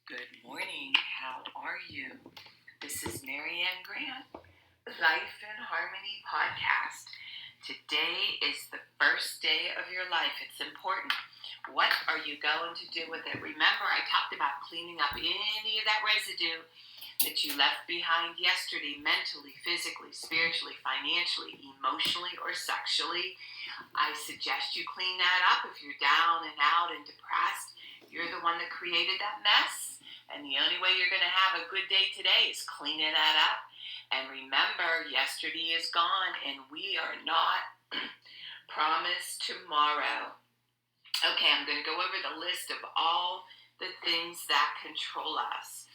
Good morning. How are you? This is Marianne Grant, Life in Harmony podcast. Today is the first day of your life. It's important. What are you going to do with it? Remember, I talked about cleaning up any of that residue that you left behind yesterday, mentally, physically, spiritually, financially, emotionally, or sexually. I suggest you clean that up. If you're down and out and depressed, you're the one that created that mess. And the only way you're going to have a good day today is cleaning that up. And remember, yesterday is gone and we are not promised tomorrow. Okay, I'm going to go over the list of all the things that control us.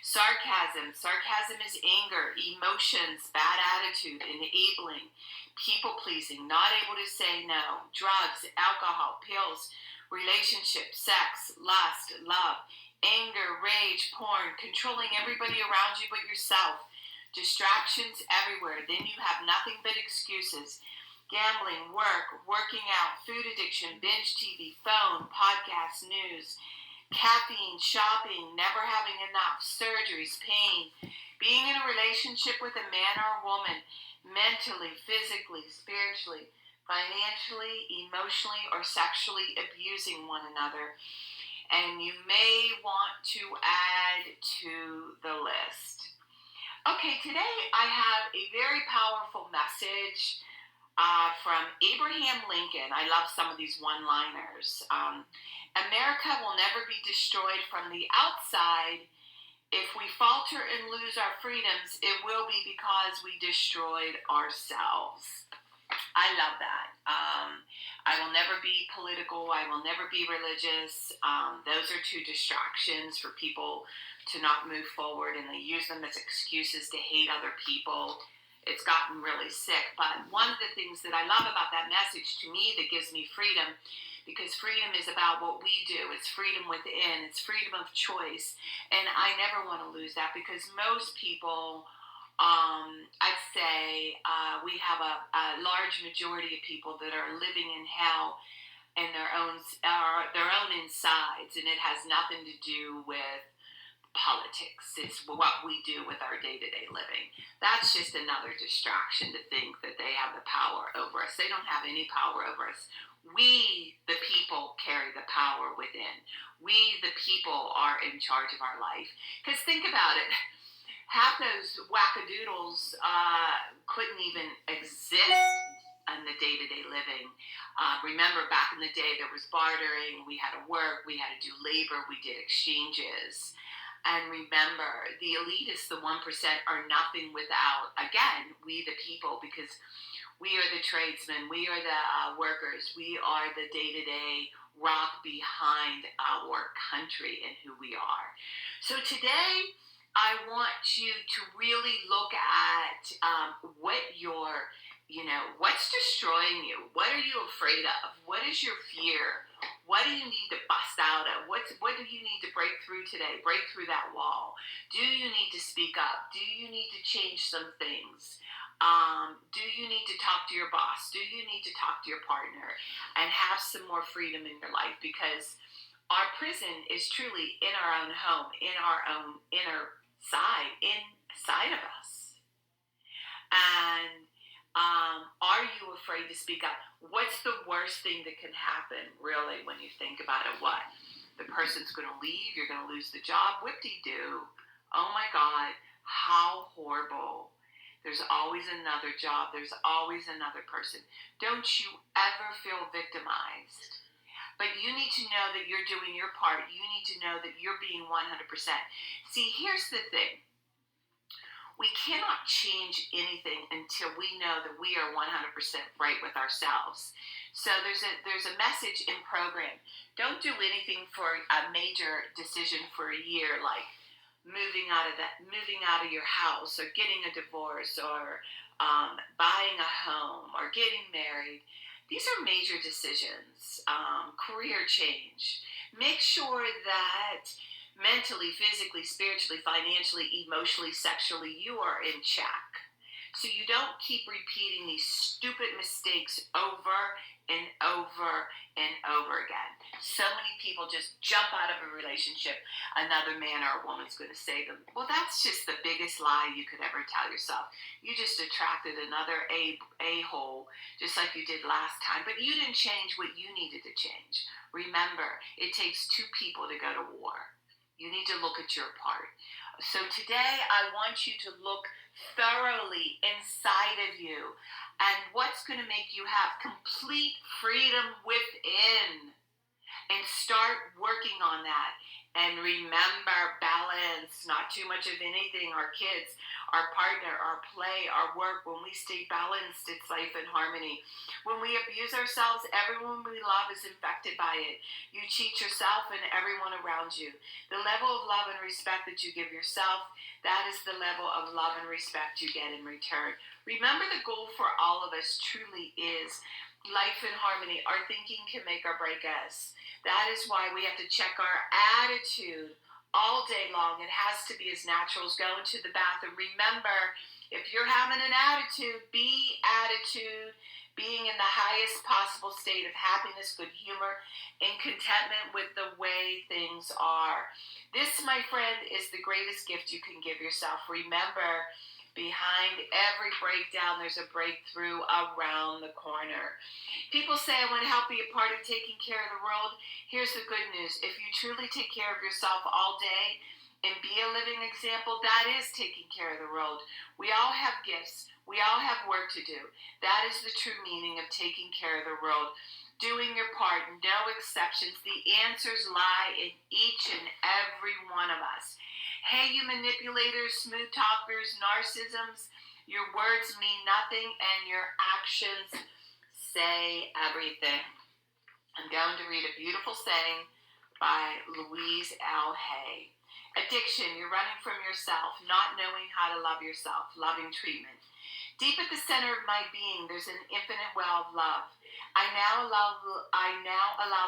Sarcasm. Sarcasm is anger, emotions, bad attitude, enabling, people-pleasing, not able to say no, drugs, alcohol, pills, relationships, sex, lust, love, anger, rage, porn, controlling everybody around you but yourself, distractions everywhere. Then you have nothing but excuses. Gambling, work, working out, food addiction, binge TV, phone, podcasts, news, caffeine, shopping, never having enough, surgeries, pain, being in a relationship with a man or a woman, mentally, physically, spiritually, financially, emotionally, or sexually abusing one another. And you may want to add to the list. Okay, today I have a very powerful message from Abraham Lincoln. I love some of these one-liners. America will never be destroyed from the outside. If we falter and lose our freedoms, it will be because we destroyed ourselves. I love that. I will never be political. I will never be religious. Those are two distractions for people to not move forward, and they use them as excuses to hate other people. It's gotten really sick. But one of the things that I love about that message, to me, that gives me freedom, because freedom is about what we do. It's freedom within. It's freedom of choice. And I never want to lose that, because most people, I'd say we have a large majority of people that are living in hell in their own insides, and it has nothing to do with politics. It's what we do with our day-to-day living. That's just another distraction to think that they have the power over us. They don't have any power over us. We, the people, carry the power within. We, the people, are in charge of our life. Because think about it. Half those wackadoodles couldn't even exist in the day-to-day living. Remember, back in the day, there was bartering. We had to work. We had to do labor. We did exchanges. And remember, the elitists, the 1%, are nothing without, again, we the people, because we are the tradesmen, we are the workers, we are the day-to-day rock behind our country and who we are. So today, I want you to really look at what's destroying you. What are you afraid of? What is your fear? What do you need to bust out of? What do you need to break through today? Break through that wall. Do you need to speak up? Do you need to change some things? Do you need to talk to your boss? Do you need to talk to your partner and have some more freedom in your life? Because our prison is truly in our own home, in our own inner side, inside of us. And are you afraid to speak up? What's the worst thing that can happen, really, when you think about it? What? The person's going to leave, you're going to lose the job, whip-de-doo. Oh my God, how horrible. There's always another job, there's always another person. Don't you ever feel victimized. But you need to know that you're doing your part. You need to know that you're being 100%. See, here's the thing. We cannot change anything until we know that we are 100% right with ourselves. So there's a message in program. Don't do anything for a major decision for a year, like moving out of your house, or getting a divorce, or buying a home, or getting married. These are major decisions. Career change. Make sure that mentally, physically, spiritually, financially, emotionally, sexually, you are in check. so you don't keep repeating these stupid mistakes over and over and over again. So many people just jump out of a relationship. Another man or a woman's going to say to them, well, that's just the biggest lie you could ever tell yourself. You just attracted another a-hole, just like you did last time, but you didn't change what you needed to change. Remember, it takes two people to go to war. You need to look at your part. So today I want you to look thoroughly inside of you and what's going to make you have complete freedom within, and start working on that. And remember, balance, not too much of anything. Our kids, our partner, our play, our work. When we stay balanced, it's life in harmony. When we abuse ourselves, everyone we love is infected by it. You cheat yourself and everyone around you. The level of love and respect that you give yourself, that is the level of love and respect you get in return. Remember, the goal for all of us truly is life in harmony. Our thinking can make or break us. That is why we have to check our attitude all day long. It has to be as natural as going to the bathroom. Remember, if you're having an attitude, being in the highest possible state of happiness, good humor, and contentment with the way things are. This, my friend, is the greatest gift you can give yourself. Remember, behind every breakdown, there's a breakthrough around the corner. People say, I want to help be a part of taking care of the world. Here's the good news. If you truly take care of yourself all day and be a living example, that is taking care of the world. We all have gifts. We all have work to do. That is the true meaning of taking care of the world. Doing your part, no exceptions. The answers lie in each and every one of us. Hey, you manipulators, smooth talkers, narcissisms, your words mean nothing and your actions say everything. I'm going to read a beautiful saying by Louise L. Hay. Addiction, you're running from yourself, not knowing how to love yourself, loving treatment. Deep at the center of my being, there's an infinite well of love. I now allow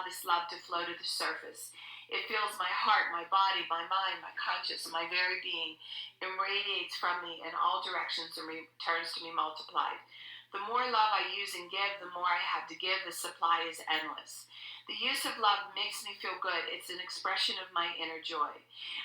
this love to flow to the surface. It fills my heart, my body, my mind, my conscience, my very being. It radiates from me in all directions and returns to me multiplied. The more love I use and give, the more I have to give. The supply is endless. The use of love makes me feel good. It's an expression of my inner joy.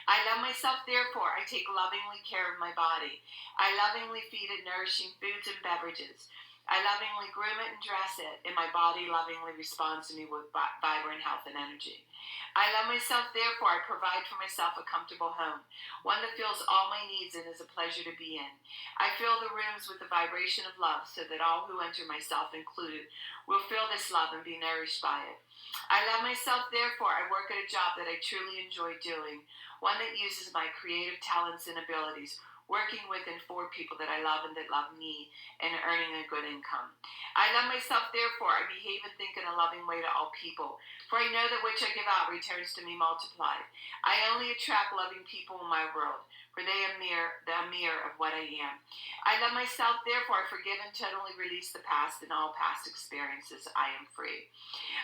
I love myself, therefore I take lovingly care of my body. I lovingly feed it nourishing foods and beverages. I lovingly groom it and dress it, and my body lovingly responds to me with vibrant health and energy. I love myself, therefore I provide for myself a comfortable home, one that fills all my needs and is a pleasure to be in. I fill the rooms with the vibration of love so that all who enter, myself included, will feel this love and be nourished by it. I love myself, therefore I work at a job that I truly enjoy doing, one that uses my creative talents and abilities, working with and for people that I love and that love me, and earning a good income. I love myself, therefore I behave and think in a loving way to all people, for I know that which I give out returns to me multiplied. I only attract loving people in my world, for they are the mirror of what I am. I love myself, therefore I forgive and totally release the past and all past experiences. I am free.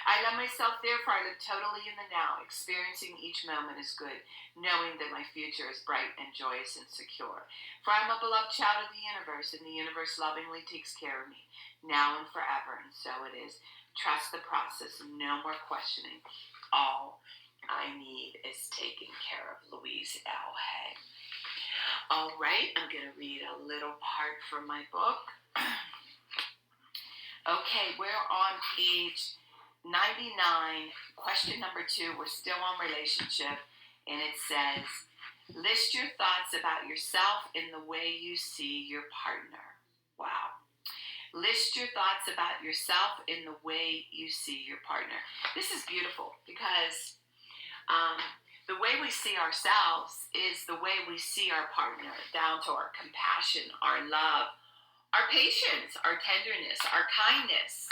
I love myself, therefore I live totally in the now, experiencing each moment as good, knowing that my future is bright and joyous and secure. For I am a beloved child of the universe, and the universe lovingly takes care of me, now and forever, and so it is. Trust the process, no more questioning. All I need is taken care of. Louise L. Hay. All right, I'm going to read a little part from my book. Okay, we're on page 99, question number 2. We're still on relationship, and it says, list your thoughts about yourself in the way you see your partner. Wow. List your thoughts about yourself in the way you see your partner. This is beautiful because the way we see ourselves is the way we see our partner, down to our compassion, our love, our patience, our tenderness, our kindness.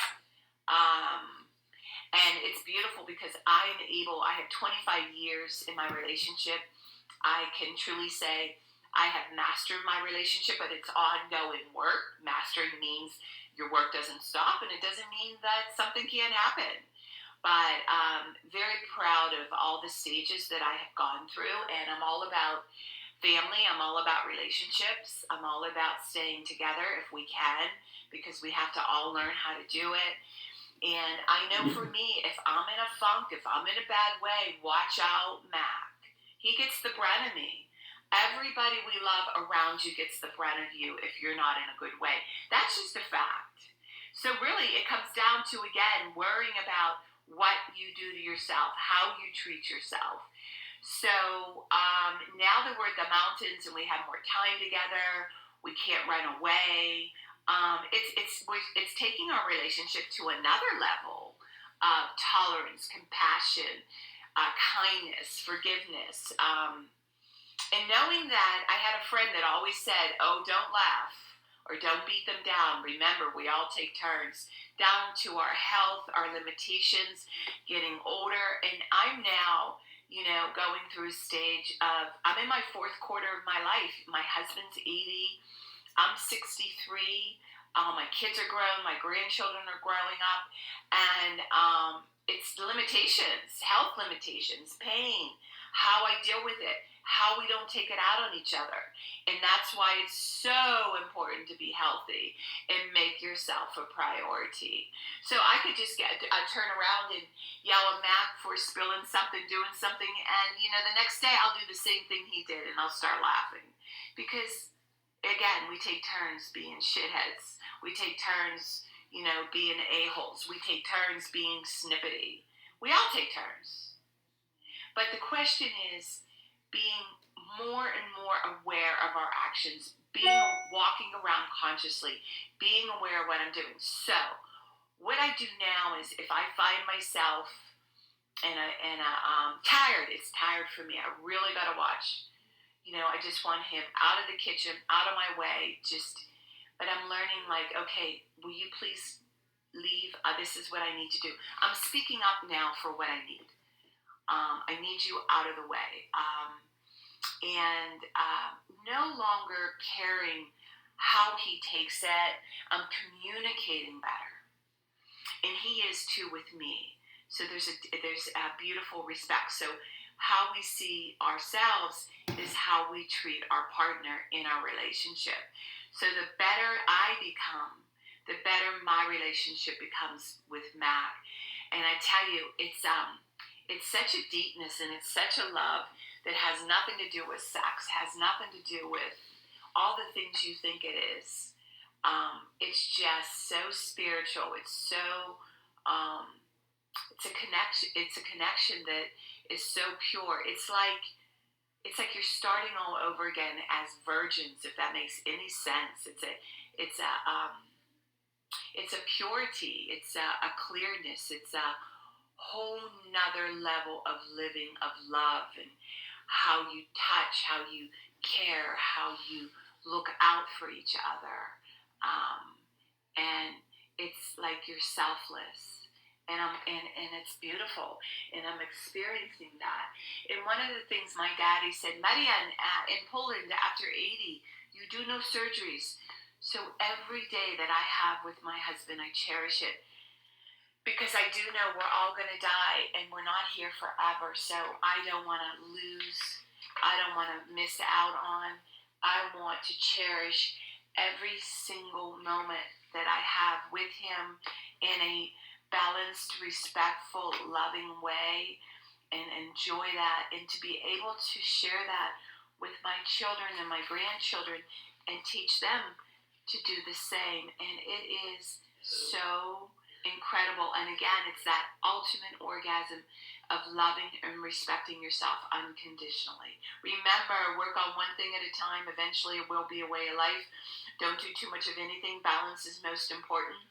And it's beautiful because I have 25 years in my relationship. I can truly say I have mastered my relationship, but it's ongoing work. Mastering means your work doesn't stop, and it doesn't mean that something can't happen. But I'm very proud of all the stages that I have gone through, and I'm all about Family, I'm all about relationships. I'm all about staying together if we can, because we have to all learn how to do it. And I know for me, if I'm in a funk, if I'm in a bad way, watch out, Mac. He gets the brunt of me. Everybody we love around you gets the brunt of you if you're not in a good way. That's just a fact. So really, it comes down to, again, worrying about what you do to yourself, how you treat yourself. So now that we're at the mountains and we have more time together, we can't run away. It's taking our relationship to another level of tolerance, compassion, kindness, forgiveness, and knowing that I had a friend that always said, "Oh, don't laugh or don't beat them down. Remember, we all take turns." Down to our health, our limitations, getting older, and I'm now, going through a stage of, I'm in my fourth quarter of my life. My husband's 80. I'm 63. My kids are grown. My grandchildren are growing up. And it's limitations, health limitations, pain, how I deal with it, how we don't take it out on each other. And that's why it's so important to be healthy and make yourself a priority. So I could just turn around and yell at Mac for spilling something, doing something, and the next day I'll do the same thing he did, and I'll start laughing. Because again, we take turns being shitheads. We take turns, being a-holes. We take turns being snippety. We all take turns. But the question is being more and more aware of our actions, walking around consciously, being aware of what I'm doing. So what I do now is, if I find myself and tired, it's tired for me. I really got to watch. I just want him out of the kitchen, out of my way, but I'm learning, okay, will you please leave? This is what I need to do. I'm speaking up now for what I need. I need you out of the way. And no longer caring how he takes it. I'm communicating better. And he is too with me. So there's a beautiful respect. So how we see ourselves is how we treat our partner in our relationship. So the better I become, the better my relationship becomes with Mac. And I tell you, it's such a deepness and it's such a love that has nothing to do with sex, has nothing to do with all the things you think it is. It's just so spiritual. It's so it's a connection. It's a connection that is so pure. It's like you're starting all over again as virgins, if that makes any sense. It's a purity. It's a clearness. It's a whole nother level of living, of love, and how you touch, how you care, how you look out for each other. And it's like you're selfless. And it's beautiful, and I'm experiencing that. And one of the things my daddy said, Marian, in Poland, after 80, you do no surgeries. So every day that I have with my husband, I cherish it, because I do know we're all going to die, and we're not here forever. So I don't want to lose. I don't want to miss out on. I want to cherish every single moment that I have with him in a balanced, respectful, loving way, and enjoy that, and to be able to share that with my children and my grandchildren and teach them to do the same. And it is so incredible. And again, it's that ultimate orgasm of loving and respecting yourself unconditionally. Remember, work on one thing at a time. Eventually it will be a way of life. Don't do too much of anything. Balance is most important.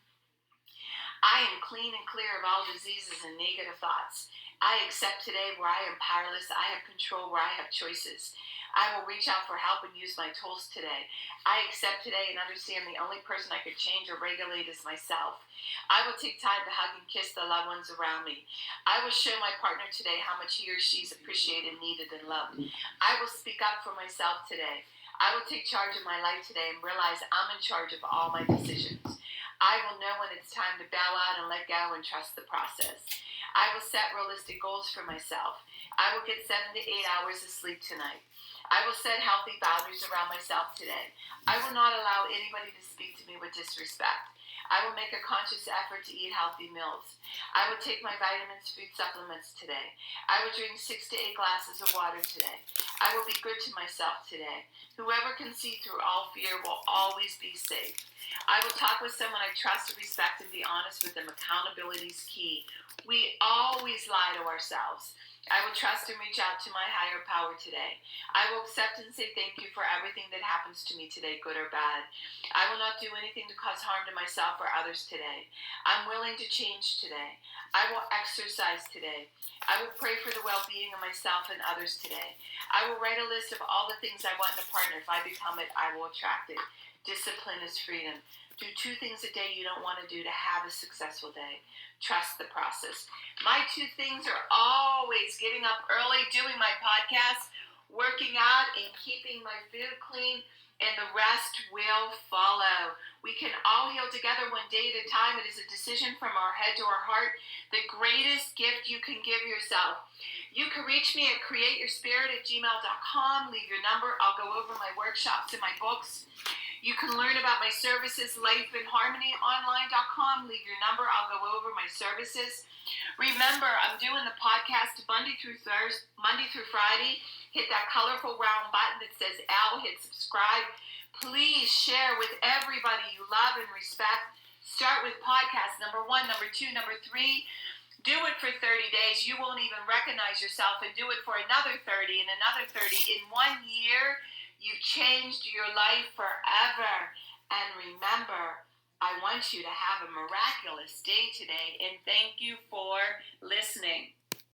I am clean and clear of all diseases and negative thoughts. I accept today where I am powerless. I have control where I have choices. I will reach out for help and use my tools today. I accept today and understand the only person I could change or regulate is myself. I will take time to hug and kiss the loved ones around me. I will show my partner today how much he or she's appreciated, needed, and loved. I will speak up for myself today. I will take charge of my life today and realize I'm in charge of all my decisions. I will know when it's time to bow out and let go and trust the process. I will set realistic goals for myself. I will get 7 to 8 hours of sleep tonight. I will set healthy boundaries around myself today. I will not allow anybody to speak to me with disrespect. I will make a conscious effort to eat healthy meals. I will take my vitamins, food supplements today. I will drink 6 to 8 glasses of water today. I will be good to myself today. Whoever can see through all fear will always be safe. I will talk with someone I trust and respect and be honest with them. Accountability is key. We always lie to ourselves. I will trust and reach out to my higher power today. I will accept and say thank you for everything that happens to me today, good or bad. I will not do anything to cause harm to myself or others today. I'm willing to change today. I will exercise today. I will pray for the well-being of myself and others today. I will write a list of all the things I want in a partner. If I become it, I will attract it. Discipline is freedom. Do 2 things a day you don't want to do to have a successful day. Trust the process. My 2 things are always getting up early, doing my podcast, working out, and keeping my food clean, and the rest will follow. We can all heal together one day at a time. It is a decision from our head to our heart, the greatest gift you can give yourself. You can reach me at createyourspirit@gmail.com. Leave your number. I'll go over my workshops and my books. You can learn about my services, lifeinharmonyonline.com. Leave your number. I'll go over my services. Remember, I'm doing the podcast Monday through Friday. Hit that colorful round button that says L. Hit subscribe. Please share with everybody you love and respect. Start with podcast number 1, number 2, number 3. Do it for 30 days. You won't even recognize yourself, and do it for another 30 and another 30. In 1 year, you've changed your life forever. And remember, I want you to have a miraculous day today, and thank you for listening.